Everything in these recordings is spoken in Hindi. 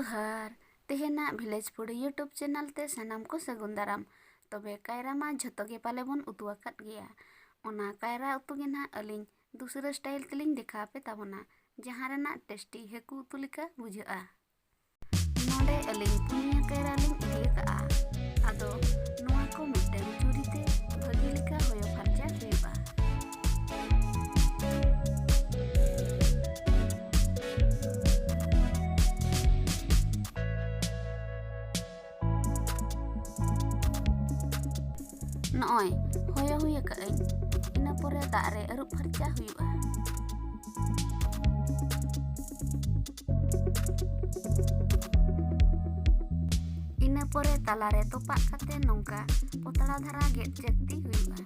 जोहार तेहेना भिलेज फूड यूट्यूब चैनल ते सानाम को सगुन दाराम। तबे कायरा मा झतो गे पाले बन उतु आकाद गया। ओना कायरा उतु गे ना अलिंग दूसरा स्टाइल तेलिंग देखा पे ताबोना जहां रेना टेस्टी हेकु उतु लिका बुझाआ। नोडे अलिंग पुनिया कायरा लिंग इदिया का आदो नुआ को मिटन चुरी ते भगी लिका होयो फरचा हुईबा। नॉय होया हुया का इना पोरे दारे अरुप फरचा हुआ। इना पोरे तालारे तोपा कते नोंका पोतड़ा धारा गेट जक्ति हुआ।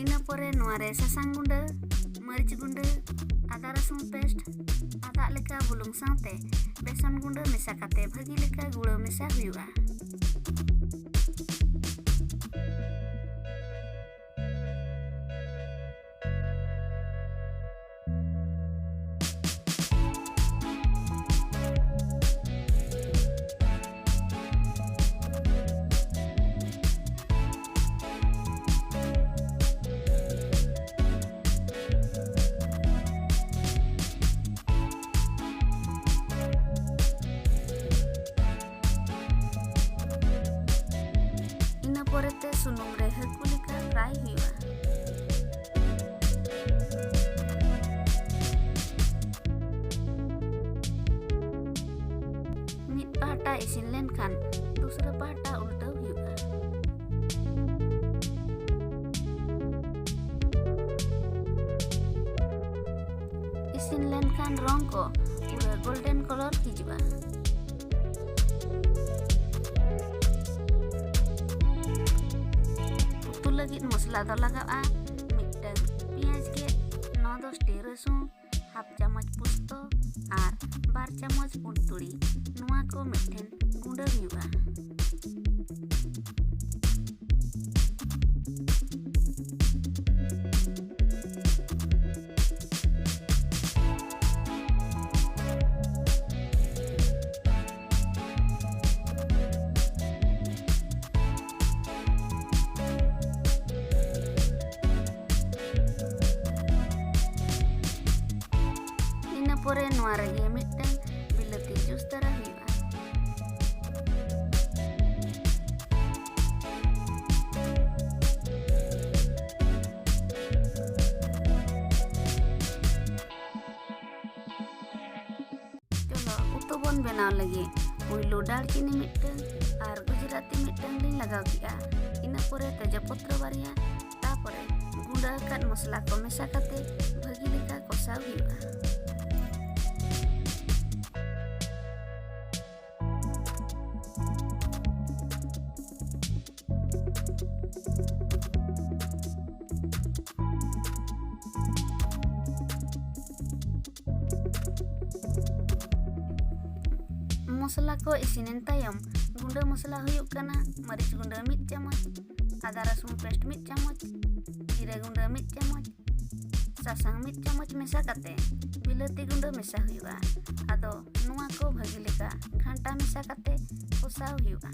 इना पोरे नुआरे सासांग गुंडा मरीच गुंडा आदा रसुन पेस्ट आदा लेका बुलुंग साथे बेसन गुंडा मेसा काते भगी लेका गुड़ा मेसा हुआ। पोरेते सुनुम रे हकु लेका फ्राई हुआ। मिद पहाटा इसिन लेन खान दूसरा पहाटा उल्टा हुआ। इसिन लेन खान रंग को पूरा गोल्डन कलर हिजुआ। लगित मसला दो लगाआ मिटन पियाज के 9-10 टी रसुन हाफ चामच पुस्तो और 2 चामच पुंतुड़ी नुआ को मिठेन गुंडा हुआ। पोरे नुआ रगे मिटन बिलाती जूस तरह हुआ। चलो उतु बन बनाव लगे पुइलो दालचीनी मिटन और गुजराती मिटन लिंग लगाव किया। इना पोरे तेजपत्र बारिया तापरे गुंडा काट मसला को मेसा काते भगी लेका कसाव हुआ। मसला को इसिनेन तायम गुंडा मसला हुयुक कना मरीच गुंडा 1 चमच आदा रसुन पेस्ट 1 चमच जीरा गुंडा 1 चमच सासांग 1 चमच मेसा काते बिलाती गुंडा मेसा हुआ। आदो नुआ को भगी लेका घंटा मेसा काते कोसाव हुआ।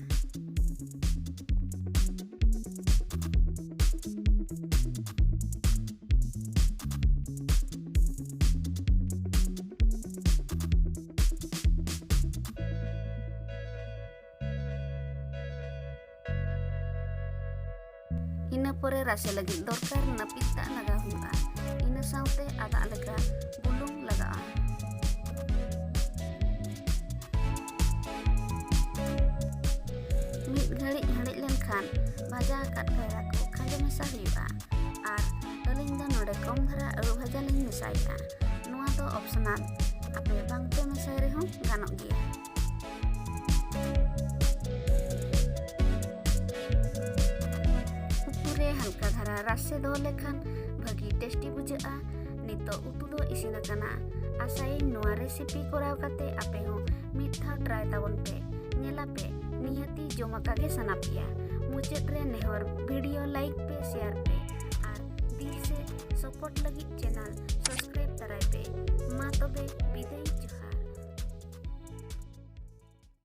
इना पोरे रासे लगी दरकार नापिता लगा हुआ। इना साउते आदा लेका बुलुंग लगा। मिद घड़ी घड़ी लेन खान भाजा काट कायरा को खाजा मेसा हुआ। और अलिंग दा नोडे कम धरा अरु भाजा लिंग मेसाया। नुआ दो ऑप्शनल आपे बांगते मेसाय रे हों गानोक गया। हल्का धारा रासे दो लेखान भगी टेस्टी बुझाआ। नितो उतु दो इसिन काना। आसाई नुआ रेसिपी कोराव काते आपे हो मिठा ट्राई ताबन पे नेला पे निहत जुदी जोमाका गे सना पेया मुचाद रे नेहर वीडियो लाइक पे शेयर पे और दिल से सपोर्ट लगी चैनल